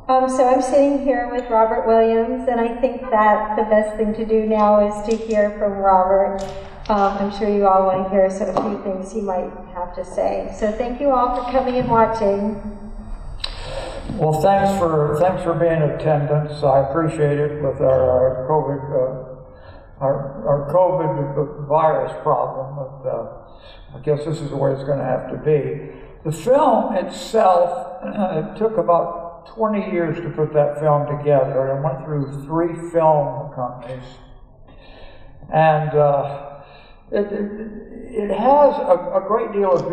So I'm sitting here with Robert Williams, and I think that the best thing to do now is to hear from Robert. I'm sure you all want to hear a few things he might have to say. So thank you all for coming and watching. Well, thanks for being in attendance. I appreciate it with our COVID virus problem. But, I guess this is the way it's going to have to be. The film itself, it took about 20 years to put that film together. It went through 3 film companies, and it has a great deal of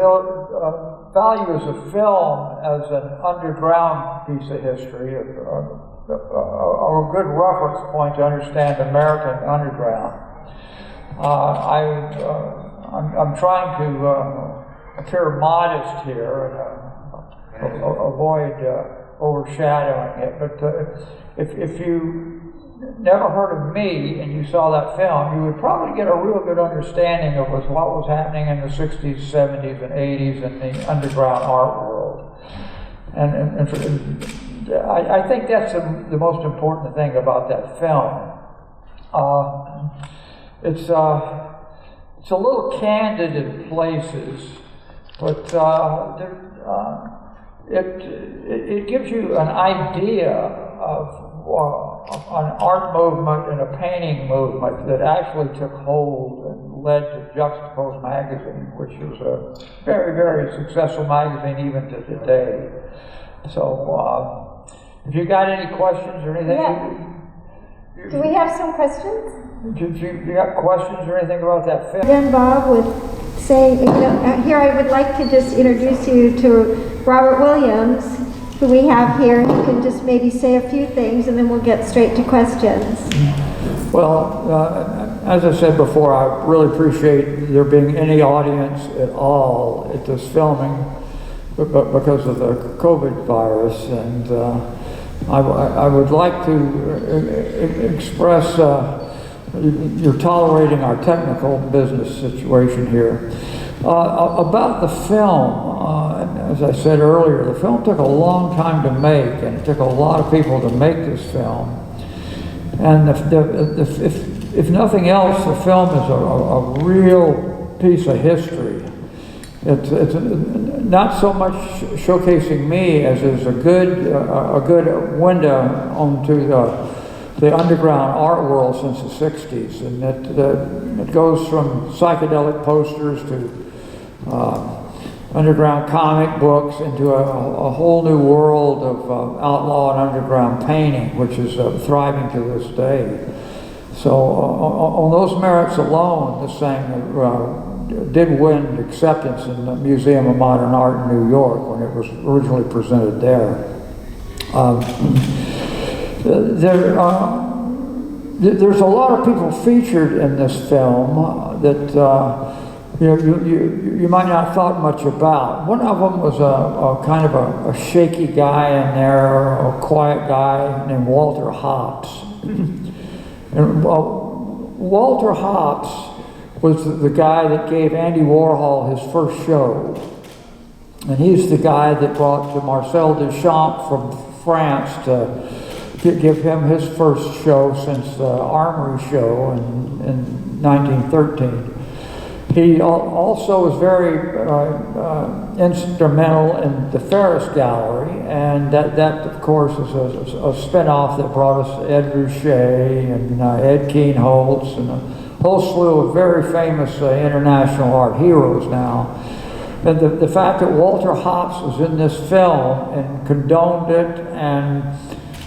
value as a film, as an underground piece of history, a good reference point to understand American underground. I'm trying to appear modest here and avoid overshadowing it, but if you never heard of me and you saw that film, you would probably get a real good understanding of what was happening in the 60s, 70s, and 80s in the underground art world. And I think that's the most important thing about that film. It's a little candid in places, but it gives you an idea of an art movement and a painting movement that actually took hold and led to Juxtapose magazine, which is a very, very successful magazine even to today. So, if you got any questions or anything? Yeah. Do we have some questions? Do you got questions or anything about that film? Then Bob would say, here I would like to just introduce you to Robert Williams, who we have here. He can just maybe say a few things, and then we'll get straight to questions. Well, as I said before, I really appreciate there being any audience at all at this filming because of the COVID virus, and I would like to express you're tolerating our technical business situation here. About the film, as I said earlier, the film took a long time to make, and it took a lot of people to make this film. And if nothing else, the film is a real piece of history. It's not so much showcasing me as is a good window onto the underground art world since the 60s, and it goes from psychedelic posters to underground comic books into a whole new world of outlaw and underground painting, which is thriving to this day. So on those merits alone, this thing did win acceptance in the Museum of Modern Art in New York when it was originally presented there. There's a lot of people featured in this film that you might not have thought much about. One of them was a kind of a shaky guy in there, a quiet guy named Walter Hopps. And Walter Hopps was the guy that gave Andy Warhol his first show. And he's the guy that brought Marcel Duchamp from France to give him his first show since the Armory show in 1913. He also was very instrumental in the Ferris Gallery, and that of course is a spin-off that brought us Ed Ruscha and Ed Keenholz and a whole slew of very famous international art heroes now. And the fact that Walter Hopps was in this film and condoned it and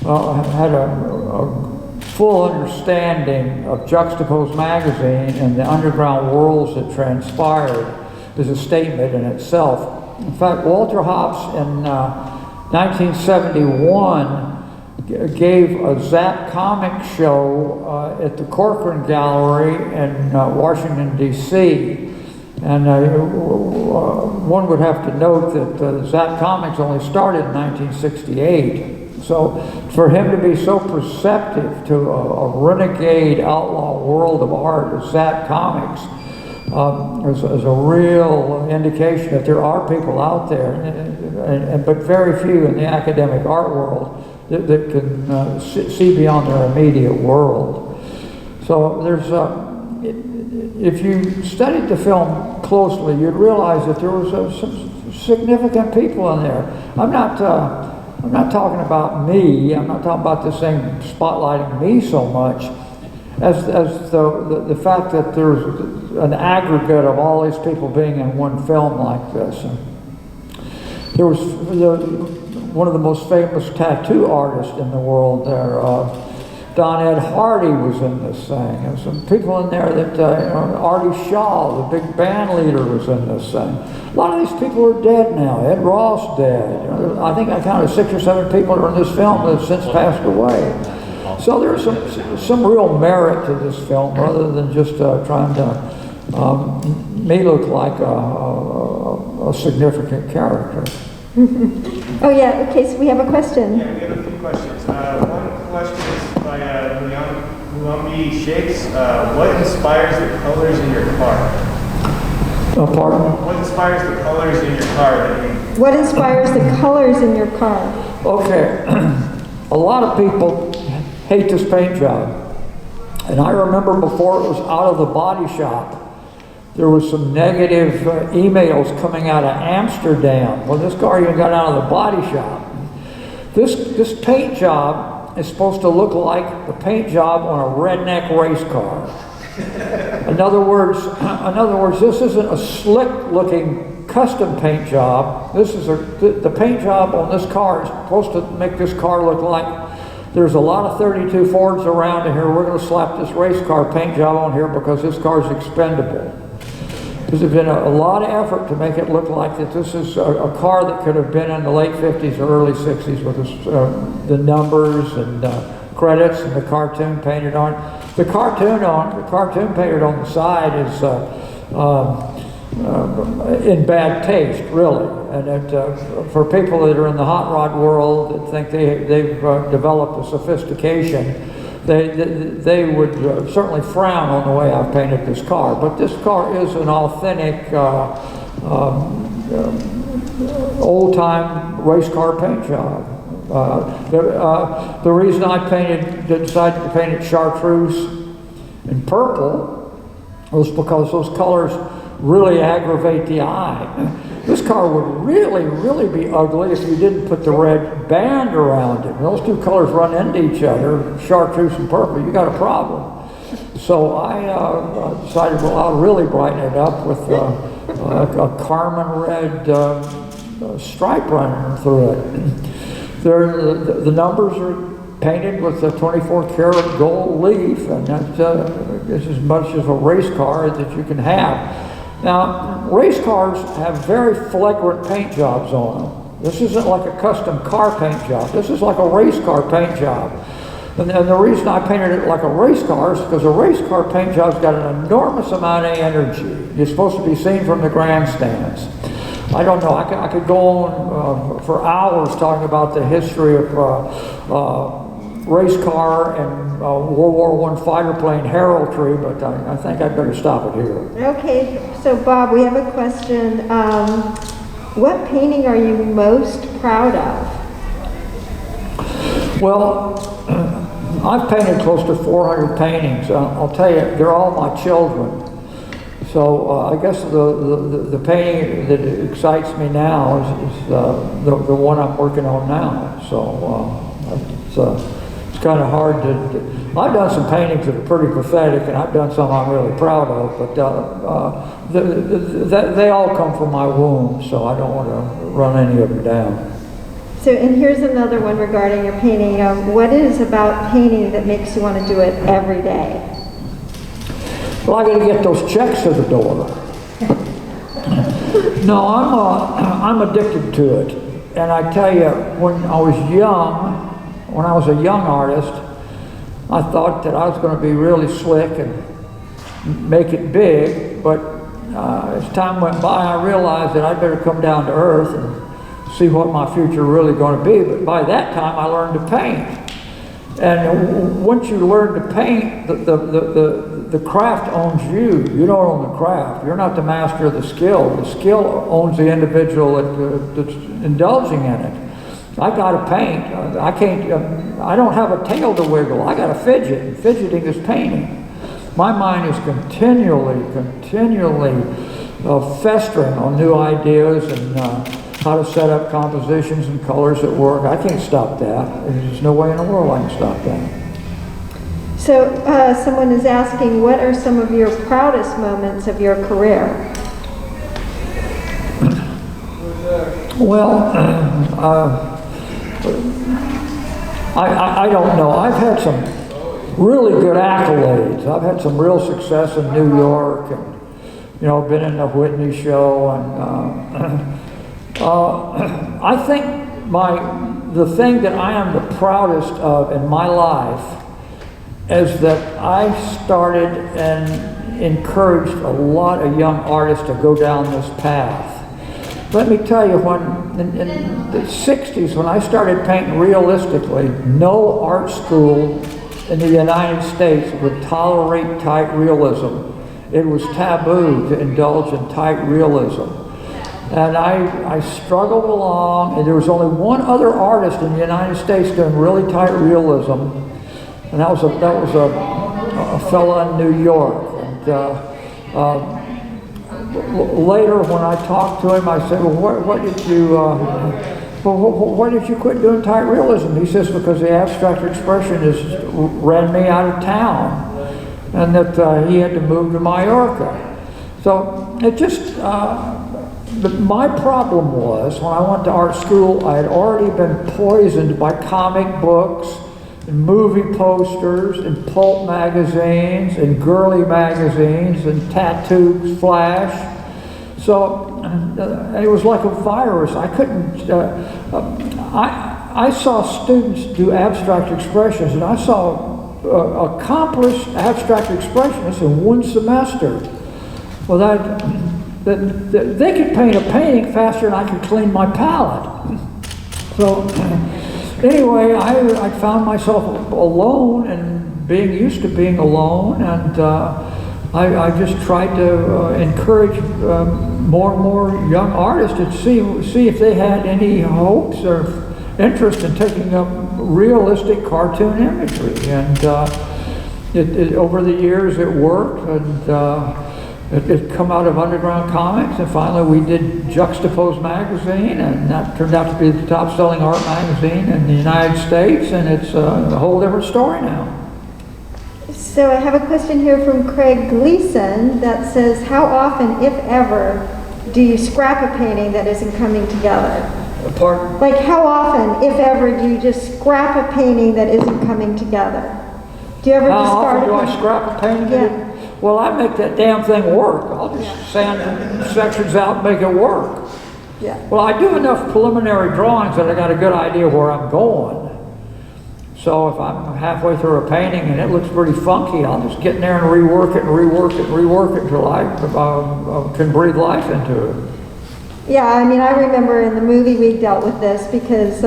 had a full understanding of Juxtapose magazine and the underground worlds that transpired is a statement in itself. In fact, Walter Hopps in 1971 gave a Zap comic show at the Corcoran Gallery in Washington, D.C. And one would have to note that Zap Comics only started in 1968. So for him to be so perceptive to a renegade outlaw world of art as Zap Comics is a real indication that there are people out there, but very few in the academic art world that can see beyond their immediate world. So there's, if you studied the film closely, you'd realize that there was some significant people in there. I'm not talking about me. I'm not talking about this thing spotlighting me so much as the fact that there's an aggregate of all these people being in one film like this. And there was one of the most famous tattoo artists in the world there, Don Ed Hardy was in this thing, and some people in there that, Artie Shaw, the big band leader, was in this thing. A lot of these people are dead now. Ed Ross dead. I think I counted 6 or 7 people that are in this film that have since passed away. So there's some real merit to this film, rather than just trying to me look like a significant character. Oh yeah, okay, so we have a question. Yeah, we have a few questions. One question is by Muambi Shakes. What inspires the colors in your car? Pardon? What inspires the colors in your car? What inspires the colors in your car? Okay, a lot of people hate this paint job. And I remember before it was out of the body shop, there was some negative emails coming out of Amsterdam when this car even got out of the body shop. This paint job is supposed to look like the paint job on a redneck race car. In other words, this isn't a slick-looking custom paint job. This is the paint job on this car is supposed to make this car look like there's a lot of 32 Fords around here. We're going to slap this race car paint job on here because this car is expendable. There's been a lot of effort to make it look like that this is a car that could have been in the late 50s or early 60s with the numbers and credits and the cartoon painted on. The cartoon painted on the side is in bad taste, really. And for people that are in the hot rod world that think they've developed a sophistication, they would certainly frown on the way I've painted this car. But this car is an authentic old-time race car paint job. The reason I decided to paint it chartreuse and purple was because those colors really aggravate the eye. This car would really, really be ugly if you didn't put the red band around it. When those two colors run into each other, chartreuse and purple, you got a problem. So I decided, well, I'll really brighten it up with a carmine red stripe running through it. The numbers are painted with a 24 karat gold leaf, and that's as much as a race car that you can have. Now, race cars have very flagrant paint jobs on them. This isn't like a custom car paint job. This is like a race car paint job. And the reason I painted it like a race car is because a race car paint job's got an enormous amount of energy. You're supposed to be seen from the grandstands. I don't know, I could go on for hours talking about the history of race car and World War I fighter plane heraldry, but I think I'd better stop it here. Okay, so Bob, we have a question. What painting are you most proud of? Well, I've painted close to 400 paintings. I'll tell you, they're all my children. So I guess the painting that excites me now is the one I'm working on now. So it's kind of hard to. I've done some paintings that are pretty pathetic, and I've done some I'm really proud of. But they all come from my womb, so I don't want to run any of them down. So, and here's another one regarding your painting. What is about painting that makes you want to do it every day? Well, I got to get those checks to the door. No, I'm addicted to it, and I tell you, when I was a young artist, I thought that I was going to be really slick and make it big. But as time went by, I realized that I'd better come down to earth and see what my future really going to be. But by that time, I learned to paint. And once you learn to paint, the craft owns you. You don't own the craft. You're not the master of the skill. The skill owns the individual that's indulging in it. I gotta paint. I can't, I don't have a tail to wiggle. I gotta fidget, and fidgeting is painting. My mind is continually festering on new ideas and how to set up compositions and colors at work. I can't stop that. There's no way in the world I can stop that. So someone is asking, what are some of your proudest moments of your career? Well, I don't know. I've had some really good accolades. I've had some real success in New York, and been in the Whitney show, and I think the thing that I am the proudest of in my life is that I started and encouraged a lot of young artists to go down this path. Let me tell you, in the 60s, when I started painting realistically, no art school in the United States would tolerate tight realism. It was taboo to indulge in tight realism. And I struggled along, and there was only one other artist in the United States doing really tight realism, and that was a fella in New York. And later, when I talked to him, I said, "Well, what did you? Why did you quit doing tight realism?" He says, "Because the abstract expressionist ran me out of town, and that he had to move to Mallorca." So it just. My problem was, when I went to art school, I had already been poisoned by comic books, and movie posters, and pulp magazines, and girly magazines, and tattoo flash. So it was like a virus. I couldn't, I saw students do abstract expressions, and I saw accomplished abstract expressionists in one semester. Well, they could paint a painting faster than I could clean my palette. So anyway, I found myself alone and being used to being alone, and I just tried to encourage more and more young artists to see if they had any hopes or interest in taking up realistic cartoon imagery. And over the years it worked, and it come out of Underground Comics, and finally we did Juxtapose magazine, and that turned out to be the top-selling art magazine in the United States, and it's a whole different story now. So I have a question here from Craig Gleason that says, how often, if ever, do you scrap a painting that isn't coming together? Pardon? Like, how often, if ever, do you just scrap a painting that isn't coming together? Do you ever How discard often do a I painting? scrap a painting? Yeah. Well, I make that damn thing work. I'll just sand sections out and make it work. Yeah. Well, I do enough preliminary drawings that I got a good idea where I'm going. So if I'm halfway through a painting and it looks pretty funky, I'll just get in there and rework it and rework it and rework it until I can breathe life into it. Yeah, I mean, I remember in the movie we dealt with this because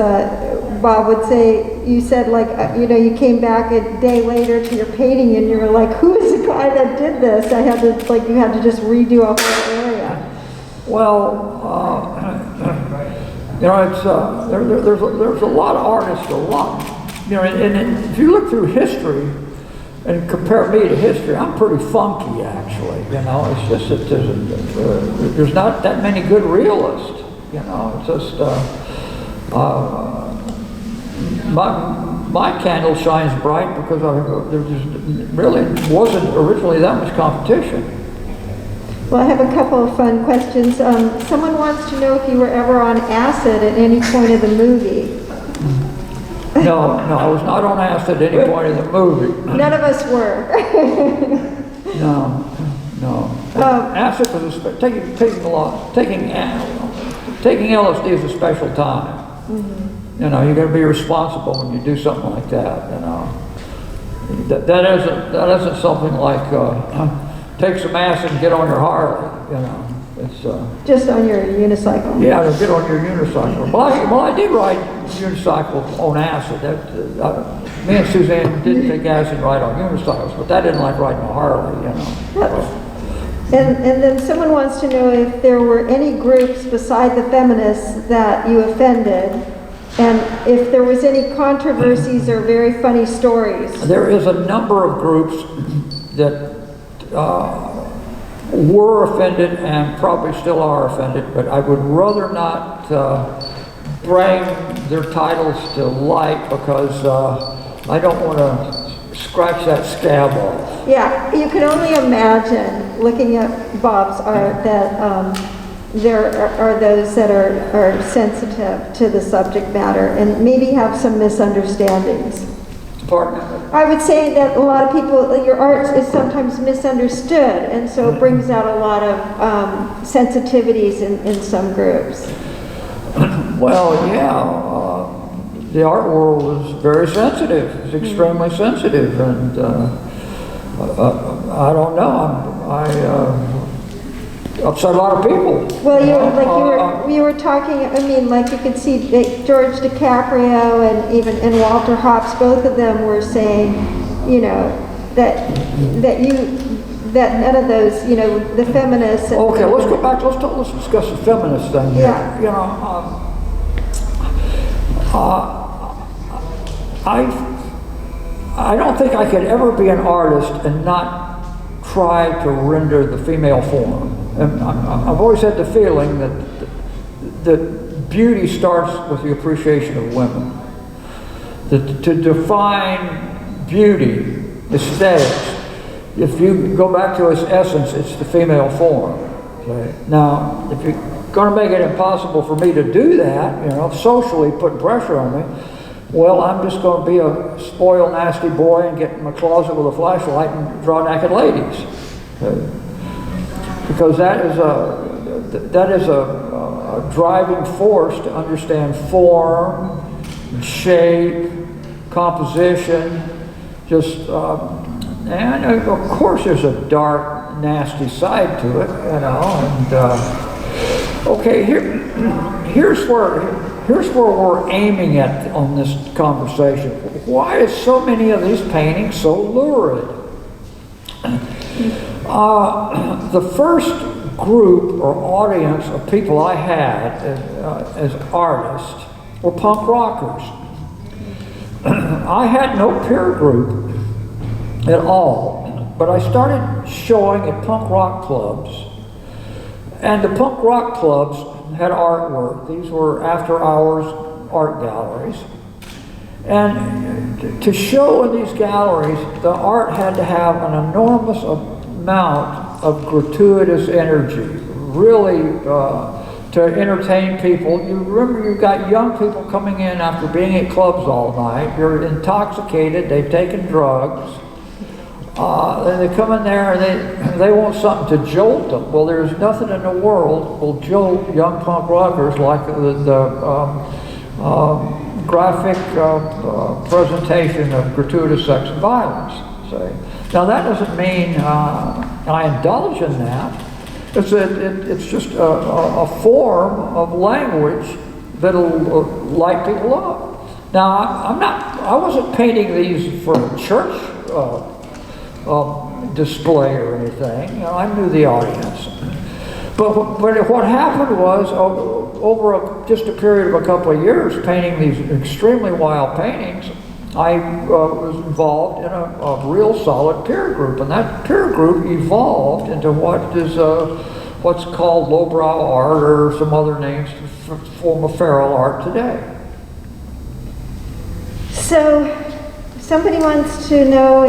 Bob would say, you said like, you came back a day later to your painting and you were like, who is the guy that did this? You had to just redo a whole area. Well, it's there's a lot of artists, and if you look through history and compare me to history, I'm pretty funky actually. It's just that there's not that many good realists. It's just my candle shines bright because there just really wasn't originally that much competition. Well, I have a couple of fun questions. Someone wants to know if you were ever on acid at any point of the movie. No, I was not on acid at any point in the movie. None of us were. No. Acid was taking LSD is a special time. Mm-hmm. You got to be responsible when you do something like that. That isn't something like take some acid and get on your Harley. It's just on your unicycle. Yeah, to get on your unicycle. Well, I did ride unicycle on acid. Me and Suzanne didn't take acid and ride on unicycles, but that didn't like riding a Harley. And then someone wants to know if there were any groups beside the feminists that you offended, And if there was any controversies or very funny stories. There is a number of groups that were offended and probably still are offended, but I would rather not bring their titles to light because I don't want to scratch that scab off. Yeah, you can only imagine, looking at Bob's art, that there are those that are sensitive to the subject matter and maybe have some misunderstandings. Pardon? I would say that a lot of people, your art is sometimes misunderstood, and so it brings out a lot of sensitivities in some groups. Well, yeah, the art world is very sensitive. It's extremely sensitive, and I don't know. I upset a lot of people. Well, you were talking. I mean, like you could see George DiCaprio and Walter Hopps. Both of them were saying, you know, that none of those, you know, the feminists. Okay, let's go back. Let's discuss the feminist thing. Yeah. You know, I don't think I could ever be an artist and not try to render the female form. And I've always had the feeling that beauty starts with the appreciation of women. To define beauty, aesthetics, if you go back to its essence, it's the female form. Okay? Now, if you're going to make it impossible for me to do that, you know, socially put pressure on me, well, I'm just going to be a spoiled, nasty boy and get in my closet with a flashlight and draw naked ladies. Okay? Because that is a driving force to understand form, shape, composition, just, and of course there's a dark, nasty side to it, you know, and, okay, here's where we're aiming at on this conversation. Why is so many of these paintings so lurid? The first group or audience of people I had as artists were punk rockers. I had no peer group at all, but I started showing at punk rock clubs, and the punk rock clubs had artwork. These were after-hours art galleries. And to show in these galleries, the art had to have an enormous amount of gratuitous energy, really to entertain people. You remember, you've got young people coming in after being at clubs all night. You're intoxicated, they've taken drugs. And they come in there and they want something to jolt them. Well, there's nothing in the world will jolt young punk rockers like the graphic presentation of gratuitous sex and violence. Say. Now that doesn't mean I indulge in that. It's just a form of language that'll light people up. Now I wasn't painting these for a church display or anything. You know, I knew the audience. But what happened was, over just a period of a couple of years painting these extremely wild paintings, I was involved in a real solid peer group, and that peer group evolved into what's called lowbrow art, or some other names, form of feral art today. So, somebody wants to know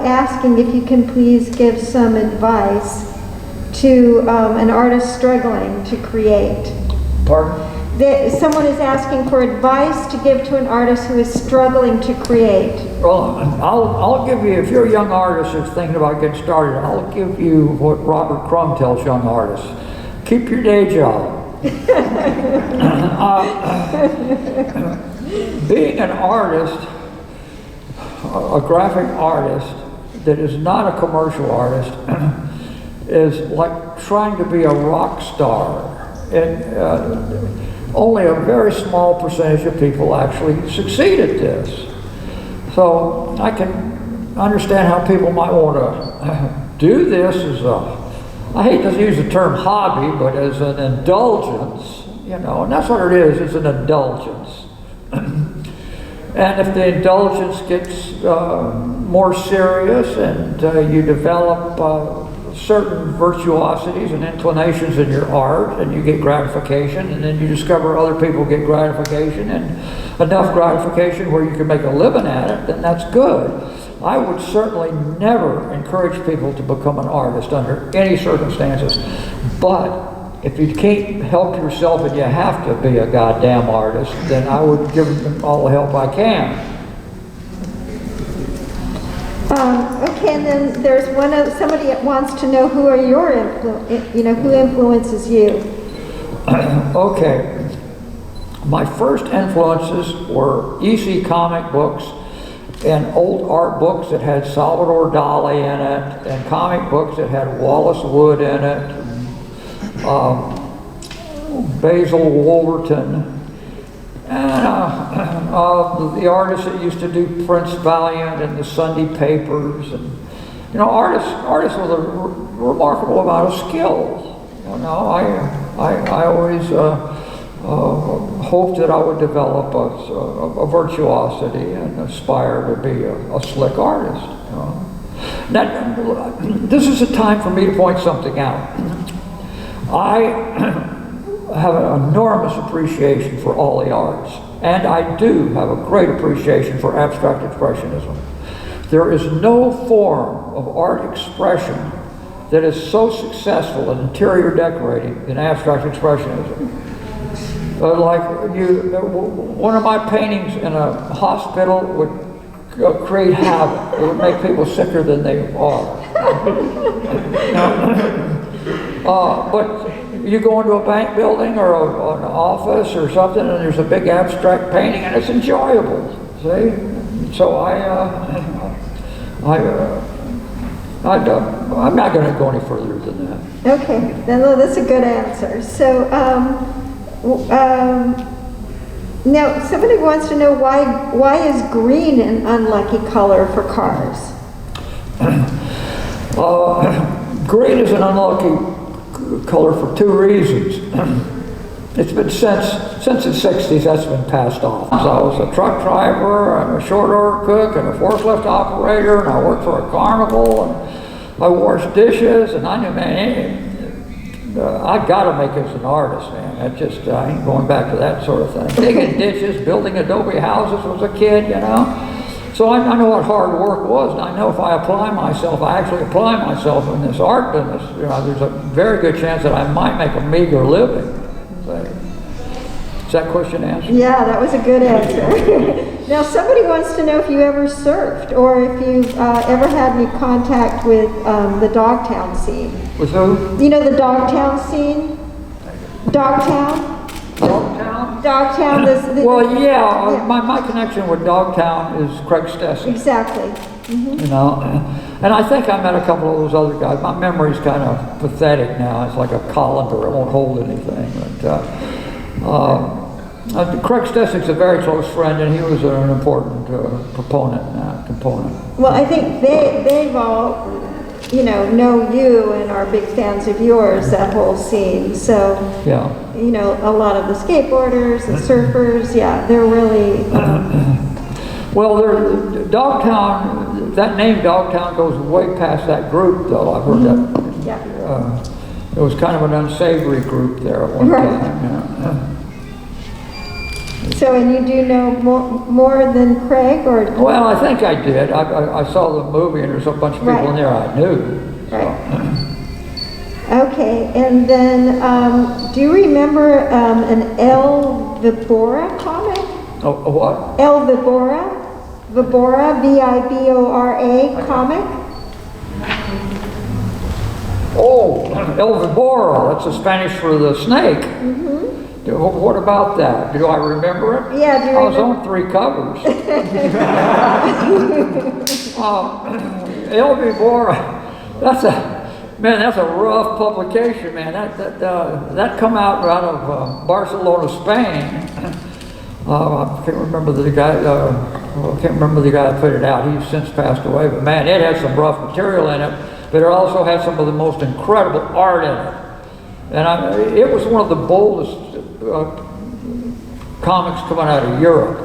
asking if you can please give some advice to an artist struggling to create. Pardon? Someone is asking for advice to give to an artist who is struggling to create. Well, I'll give you, if you're a young artist who's thinking about getting started, I'll give you what Robert Crumb tells young artists. Keep your day job. Being an artist, a graphic artist that is not a commercial artist, is like trying to be a rock star. And only a very small percentage of people actually succeed at this. So I can understand how people might want to do this as I hate to use the term hobby, but as an indulgence, you know, and that's what it is, it's an indulgence. And if the indulgence gets more serious and you develop certain virtuosities and inclinations in your art, and you get gratification, and then you discover other people get gratification, and enough gratification where you can make a living at it, then that's good. I would certainly never encourage people to become an artist under any circumstances, but if you can't help yourself and you have to be a goddamn artist, then I would give them all the help I can. Okay, and then there's somebody that wants to know who are your who influences you? Okay, my first influences were EC comic books and old art books that had Salvador Dali in it, and comic books that had Wallace Wood in it, Basil Wolverton, and the artists that used to do Prince Valiant and the Sunday papers, and artists with a remarkable amount of skill. I always hoped that I would develop a virtuosity and aspire to be a slick artist. Now, this is a time for me to point something out. I have an enormous appreciation for all the arts, and I do have a great appreciation for abstract expressionism. There is no form of art expression that is so successful in interior decorating than abstract expressionism. One of my paintings in a hospital would create havoc. It would make people sicker than they are. But you go into a bank building or an office or something, and there's a big abstract painting, and it's enjoyable. See, so I'm not going to go any further than that. Okay, then that's a good answer. So now somebody wants to know why is green an unlucky color for cars? Green is an unlucky color for two reasons. It's been since the 60s that's been passed off. So I was a truck driver and a short order cook and a forklift operator, and I worked for a carnival, and I washed dishes, and I knew, man, I got to make it as an artist, man. I ain't going back to that sort of thing. Digging ditches, building adobe houses as a kid, So I know what hard work was, and I know if I actually apply myself in this art business, there's a very good chance that I might make a meager living. Is that question answered? Yeah, that was a good answer. Now, somebody wants to know if you ever surfed, or if you've ever had any contact with the Dogtown scene. With who? You know the Dogtown scene? Dogtown? Dogtown? Dogtown. Yeah. My connection with Dogtown is Craig Stessig. Exactly. Mm-hmm. And I think I met a couple of those other guys. My memory's kind of pathetic now. It's like a colander. It won't hold anything. But Craig Stessig's a very close friend, and he was an important component. Well, I think they've all, know you and are big fans of yours, that whole scene. So, yeah. A lot of the skateboarders, the surfers, they're really... Well, Dogtown, that name Dogtown goes way past that group, though. I've heard that. Yeah. It was kind of an unsavory group there at one time. So, and you do know more than Craig, or? Well, I think I did. I saw the movie, and there's a bunch of people in there I knew. Right. Okay, and then do you remember an El Vibora comic? A what? El Vibora, Vibora comic. Oh, El Vibora. That's the Spanish for the snake. Mm-hmm. What about that? Do I remember it? Yeah, do you remember? I was on 3 covers. El Vibora, that's a rough publication, man. That come out of Barcelona, Spain. I can't remember the guy. That put it out. He's since passed away. But man, it has some rough material in it. But it also has some of the most incredible art in it. And it was one of the boldest comics coming out of Europe.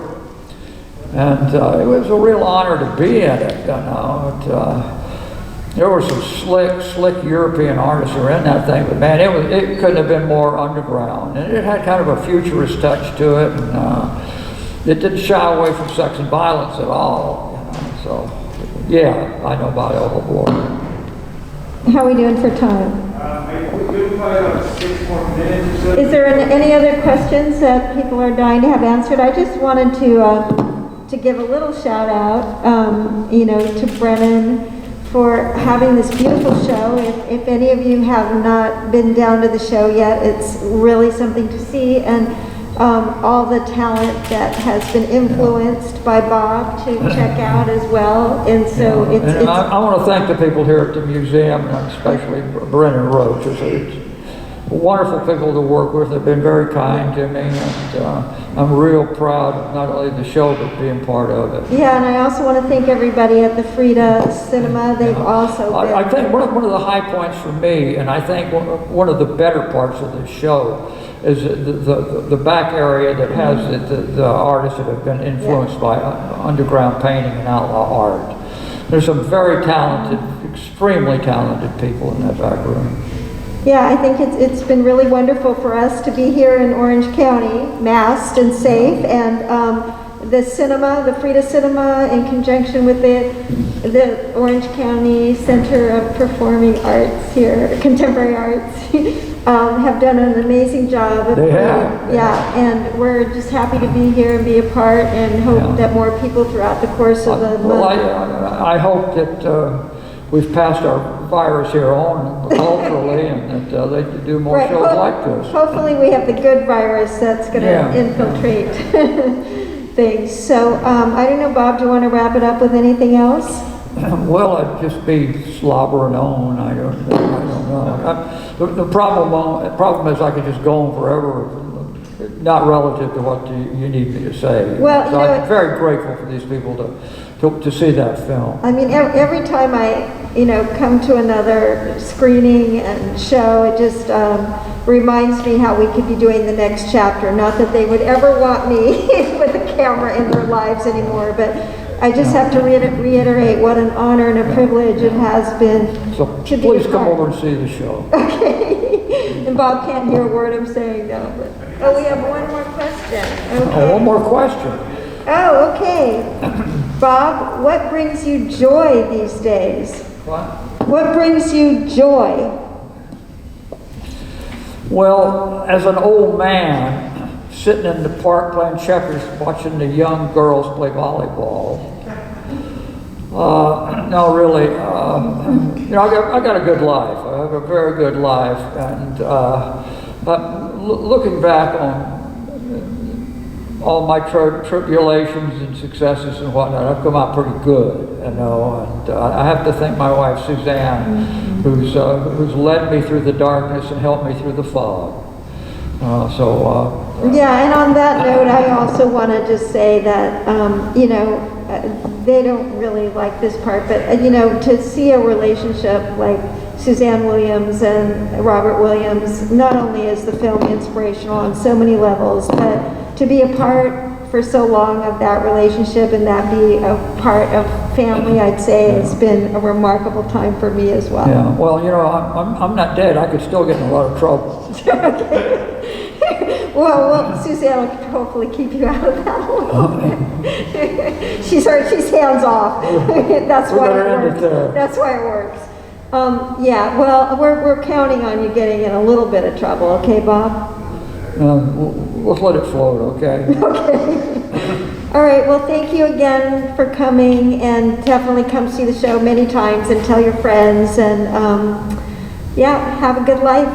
And it was a real honor to be in it, you know. There were some slick European artists who were in that thing, but man, it couldn't have been more underground. And it had kind of a futurist touch to it, and it didn't shy away from sex and violence at all, you know. So, yeah, I know about El Labor. How are we doing for time? We've probably about 6 more minutes or so. Is there any other questions that people are dying to have answered? I just wanted to give a little shout out, you know, to Brennan for having this beautiful show. If any of you have not been down to the show yet, it's really something to see, and all the talent that has been influenced by Bob to check out as well. And so and I want to thank the people here at the museum, and especially Brennan Roach. It's wonderful people to work with. They've been very kind to me, and I'm real proud of not only the show, but being part of it. Yeah, and I also want to thank everybody at the Frida Cinema. They've also been... I think one of the high points for me, and I think one of the better parts of the show, is the back area that has the artists that have been influenced by underground painting and outlaw art. There's some very talented, extremely talented people in that back room. Yeah, I think it's been really wonderful for us to be here in Orange County, masked and safe, and the cinema, the Frida Cinema, in conjunction with the Orange County Center of Performing Arts here, Contemporary Arts, have done an amazing job. They have. Yeah, and we're just happy to be here and be a part, and hope that more people throughout the course of the month. Well, I hope that we've passed our virus here on culturally, and that they do more shows like this. Hopefully we have the good virus that's going to infiltrate things. So I don't know, Bob, do you want to wrap it up with anything else? Well, I'd just be slobbering on. I don't know. The problem is I could just go on forever, not relative to what you need me to say. Well, so I'm very grateful for these people to see that film. I mean, every time I, come to another screening and show, it just reminds me how we could be doing the next chapter. Not that they would ever want me with a camera in their lives anymore, but I just have to reiterate what an honor and a privilege it has been So to be please a come part. over and see the show. Okay. And Bob can't hear a word I'm saying now. But, we have one more question. Okay. Oh, one more question. Oh, okay. Bob, what brings you joy these days? What? What brings you joy? Well, as an old man, sitting in the park playing checkers, watching the young girls play volleyball. No, really, I got a good life. I have a very good life, and but looking back on all my tribulations and successes and whatnot, I've come out pretty good, and I have to thank my wife Suzanne, who's led me through the darkness and helped me through the fog. Yeah, and on that note, I also want to just say that, they don't really like this part, but, to see a relationship like Suzanne Williams and Robert Williams, not only is the film inspirational on so many levels, but to be a part for so long of that relationship and that be a part of family, I'd say has been a remarkable time for me as well. Yeah, well, I'm not dead. I could still get in a lot of trouble. Well, Suzanne will hopefully keep you out of that one. She's hands off. That's why it works. That's why it works. Yeah, well, we're counting on you getting in a little bit of trouble, okay, Bob? Let's let it float, okay? Okay. All right, well, thank you again for coming, and definitely come see the show many times and tell your friends, and yeah, have a good life.